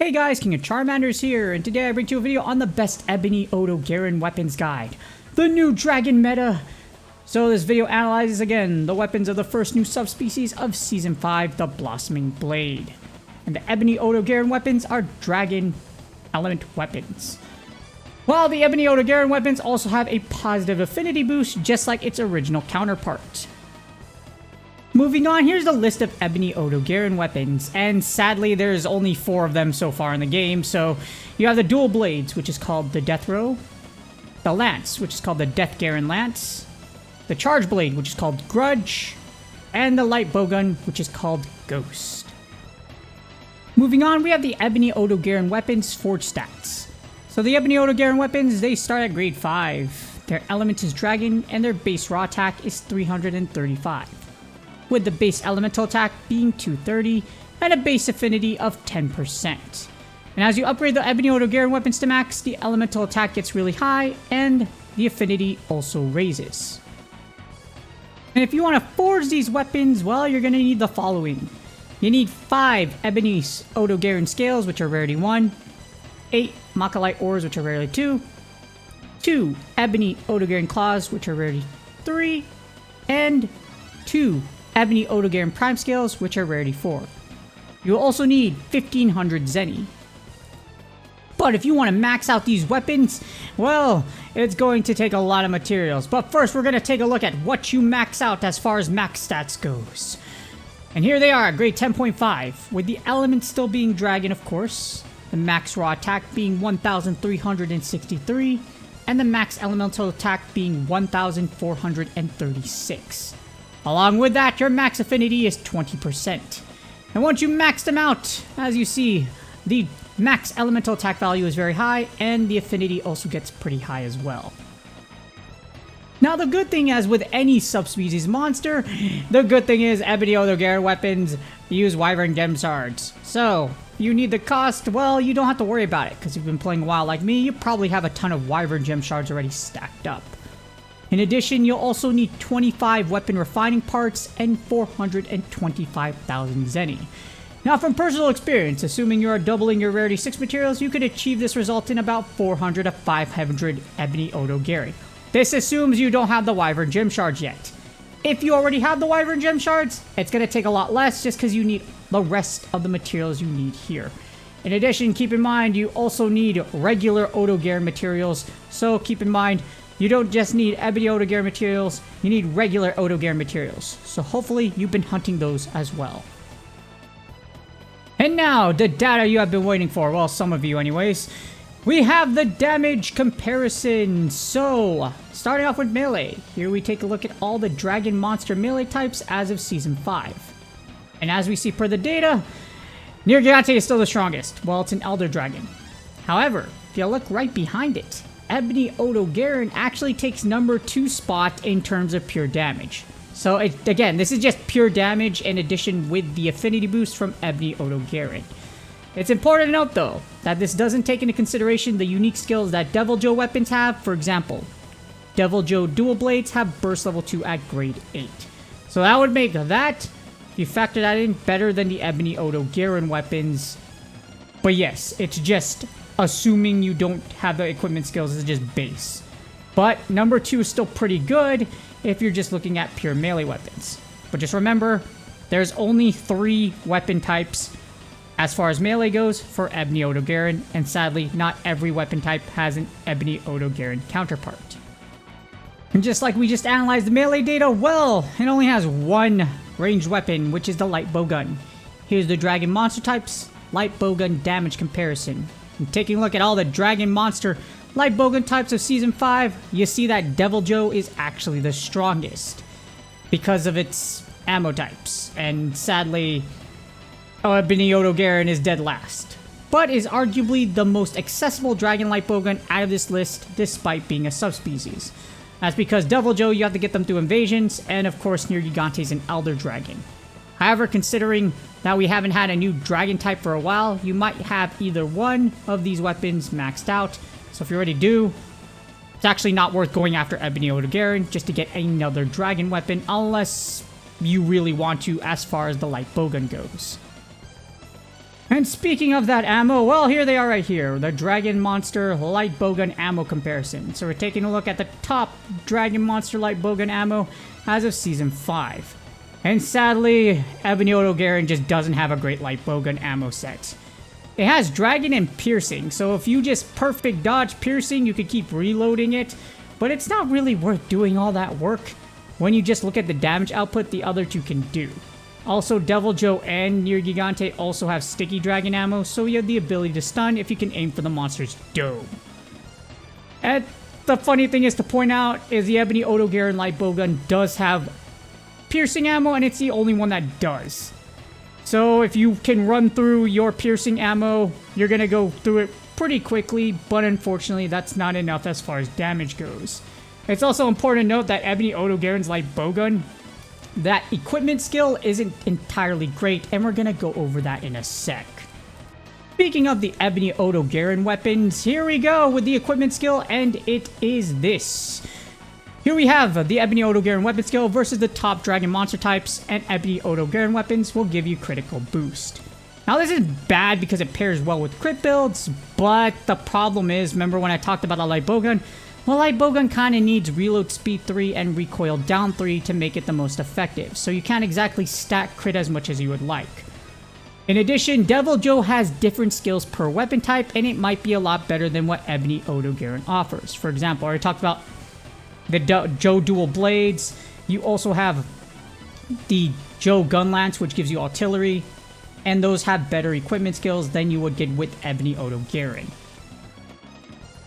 Hey guys, King of Charmanders here, and today I bring to you a video on the best Ebony Odogaron weapons guide, the new dragon meta. So this video analyzes again the weapons of the first new subspecies of Season 5, the Blossoming Blade. And the Ebony Odogaron weapons are dragon element weapons. While the Ebony Odogaron weapons also have a positive affinity boost, just like its original counterpart. Moving on, here's the list of Ebony Odogaron weapons, and sadly there's only 4 of them so far in the game. So you have the dual blades, which is called the Death Row, the lance, which is called the Deathgaron Lance, the charge blade, which is called Grudge, and the light bowgun, which is called Ghost. Moving on, we have the Ebony Odogaron weapons forge stats. So the Ebony Odogaron weapons, they start at grade 5. Their element is dragon, and their base raw attack is 335. With the base elemental attack being 230 and a base affinity of 10%. And as you upgrade the Ebony Odogaron weapons to max, the elemental attack gets really high and the affinity also raises. And if you want to forge these weapons, well, you're going to need the following. You need 5 Ebony Odogaron scales, which are rarity 1, 8 Machalite ores, which are rarity 2, 2 Ebony Odogaron claws, which are rarity 3, and 2 Ebony Odogaron Prime Scales, which are rarity 4. You will also need 1500 Zenny. But if you want to max out these weapons, well, it's going to take a lot of materials. But first, we're going to take a look at what you max out as far as max stats goes. And here they are, grade 10.5, with the element still being dragon, of course, the max raw attack being 1363, and the max elemental attack being 1436. Along with that, your max affinity is 20%. And once you max them out, as you see, the max elemental attack value is very high, and the affinity also gets pretty high as well. Now, the good thing, as with any subspecies monster, the good thing is Ebony Odogaron weapons use Wyvern Gem Shards. So, you need the cost, well, you don't have to worry about it, because if you've been playing a while like me, you probably have a ton of Wyvern Gem Shards already stacked up. In addition, you'll also need 25 weapon refining parts and 425,000 Zenny. Now, from personal experience, assuming you are doubling your rarity 6 materials, you could achieve this result in about 400 to 500 Ebony Odogaron. This assumes you don't have the Wyvern Gem Shards yet. If you already have the Wyvern Gem Shards, it's going to take a lot less just because you need the rest of the materials you need here. In addition, keep in mind you also need regular Odogaron materials, so keep in mind you don't just need Ebony Odogaron materials, you need regular Odogaron materials. So hopefully you've been hunting those as well. And now, the data you have been waiting for. Well, some of you anyways. We have the damage comparison. So, starting off with melee. Here we take a look at all the dragon monster melee types as of Season 5. And as we see per the data, Nergigante is still the strongest. Well, it's an Elder Dragon. However, if you look right behind it, Ebony Odogaron actually takes number 2 spot in terms of pure damage. So again, this is just pure damage in addition with the affinity boost from Ebony Odogaron. It's important to note though, that this doesn't take into consideration the unique skills that Devil Joe weapons have. For example, Devil Joe dual blades have burst level 2 at grade 8. So that would make that, if you factor that in, better than the Ebony Odogaron weapons. But yes, it's just assuming you don't have the equipment skills, is just base. But number 2 is still pretty good if you're just looking at pure melee weapons. But just remember, there's only 3 weapon types as far as melee goes for Ebony Odogaron, and sadly, not every weapon type has an Ebony Odogaron counterpart. And just like we just analyzed the melee data, well, it only has 1 ranged weapon, which is the light bowgun. Here's the dragon monster types, light bowgun damage comparison. And taking a look at all the dragon monster light bowgun types of Season 5, you see that Devil Joe is actually the strongest because of its ammo types. And sadly, Ebony Odogaron is dead last, but is arguably the most accessible dragon light bowgun out of this list despite being a subspecies. That's because Devil Joe, you have to get them through invasions, and of course Nergigante is an Elder Dragon. However, considering that we haven't had a new dragon type for a while, you might have either one of these weapons maxed out. So if you already do, it's actually not worth going after Ebony Odogaron just to get another dragon weapon, unless you really want to as far as the light bowgun goes. And speaking of that ammo, well, here they are right here. The Dragon Monster Light Bowgun ammo comparison. So we're taking a look at the top Dragon Monster Light Bowgun ammo as of Season 5. And sadly, Ebony Odograon just doesn't have a great light bowgun ammo set. It has Dragon and Piercing, so if you just perfect dodge Piercing, you could keep reloading it. But it's not really worth doing all that work when you just look at the damage output the other two can do. Also, Devil Joe and Nier Gigante also have sticky dragon ammo, so you have the ability to stun if you can aim for the monster's dome. And the funny thing is to point out is the Ebony Odogaron light bowgun does have piercing ammo, and it's the only one that does. So if you can run through your piercing ammo, you're gonna go through it pretty quickly, but unfortunately that's not enough as far as damage goes. It's also important to note that Ebony Odogaron's light bowgun, that equipment skill isn't entirely great, and we're gonna go over that in a sec. Speaking of the Ebony Odogaron weapons, here we go with the equipment skill, and it is this. Here we have the Ebony Odogaron weapon skill versus the top dragon monster types, and Ebony Odogaron weapons will give you critical boost. Now this is bad because it pairs well with crit builds, but the problem is, remember when I talked about the light bowgun? Well, light bowgun kind of needs reload speed 3 and recoil down 3 to make it the most effective, so you can't exactly stack crit as much as you would like. In addition, Devil Joe has different skills per weapon type, and it might be a lot better than what Ebony Odogaron offers. For example, I already talked about the Joe dual blades. You also have the Joe gun lance, which gives you artillery, and those have better equipment skills than you would get with Ebony Odogaron.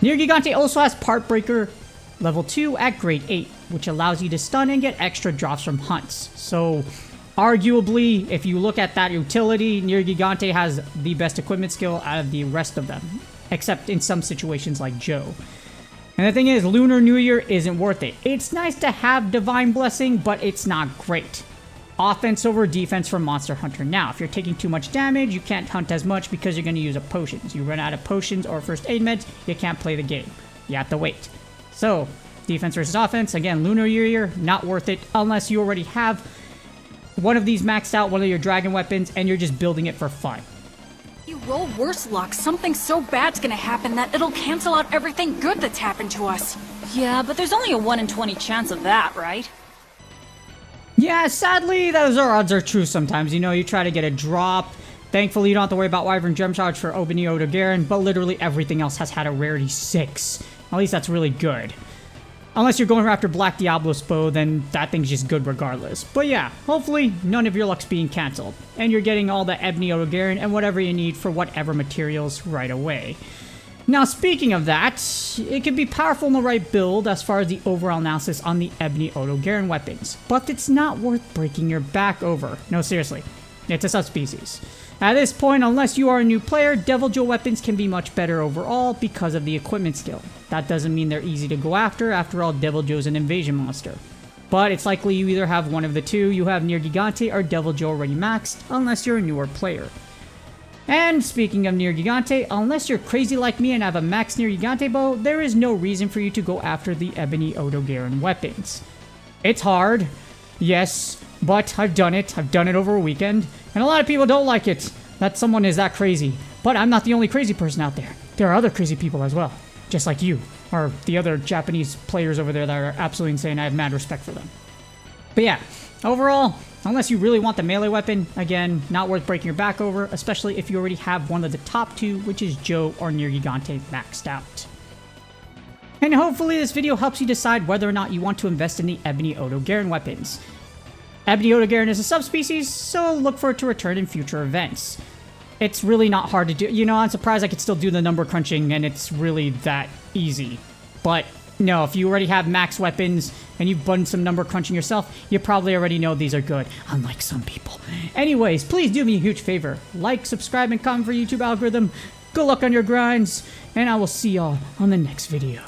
Nier Gigante also has Part Breaker level 2 at grade 8, which allows you to stun and get extra drops from hunts. So arguably, if you look at that utility, Nier Gigante has the best equipment skill out of the rest of them, except in some situations like Joe. And the thing is, Lunar New Year isn't worth it. It's nice to have Divine Blessing, but it's not great. Offense over defense for Monster Hunter. Now, if you're taking too much damage, you can't hunt as much because you're going to use up potions. You run out of potions or first aid meds, you can't play the game. You have to wait. So, defense versus offense, again, Lunar New Year, not worth it unless you already have one of these maxed out, one of your dragon weapons, and you're just building it for fun. You roll worse luck, something so bad's gonna happen that it'll cancel out everything good that's happened to us. Yeah, but there's only a 1 in 20 chance of that, right? Yeah, sadly, those odds are true sometimes. You know, you try to get a drop. Thankfully, you don't have to worry about Wyvern Gem Charge for Ebony Odogaron, but literally everything else has had a rarity 6. At least that's really good. Unless you're going after Black Diablo's bow, then that thing's just good regardless. But yeah, hopefully none of your luck's being cancelled, and you're getting all the Ebony Odogaron and whatever you need for whatever materials right away. Now, speaking of that, it can be powerful in the right build as far as the overall analysis on the Ebony Odogaron weapons, but it's not worth breaking your back over. No, seriously, it's a subspecies. At this point, unless you are a new player, Devil Joe weapons can be much better overall because of the equipment skill. That doesn't mean they're easy to go after all, Devil Joe's an invasion monster. But it's likely you either have one of the two, you have Nier Gigante or Devil Joe already maxed, unless you're a newer player. And speaking of Nier Gigante, unless you're crazy like me and have a max Nier Gigante bow, there is no reason for you to go after the Ebony Odogaron weapons. It's hard, yes, but I've done it. I've done it over a weekend, and a lot of people don't like it that someone is that crazy. But I'm not the only crazy person out there. There are other crazy people as well, just like you, or the other Japanese players over there that are absolutely insane. I have mad respect for them. But yeah, overall, unless you really want the melee weapon, again, not worth breaking your back over, especially if you already have one of the top two, which is Joe or Nier Gigante maxed out. And hopefully this video helps you decide whether or not you want to invest in the Ebony Odogaron weapons. Ebony Odogaron is a subspecies, so look for it to return in future events. It's really not hard to do. You know, I'm surprised I could still do the number crunching, and it's really that easy. But no, if you already have max weapons and you've done some number crunching yourself, you probably already know these are good, unlike some people. Anyways, please do me a huge favor. Like, subscribe, and comment for YouTube algorithm. Good luck on your grinds, and I will see y'all on the next video.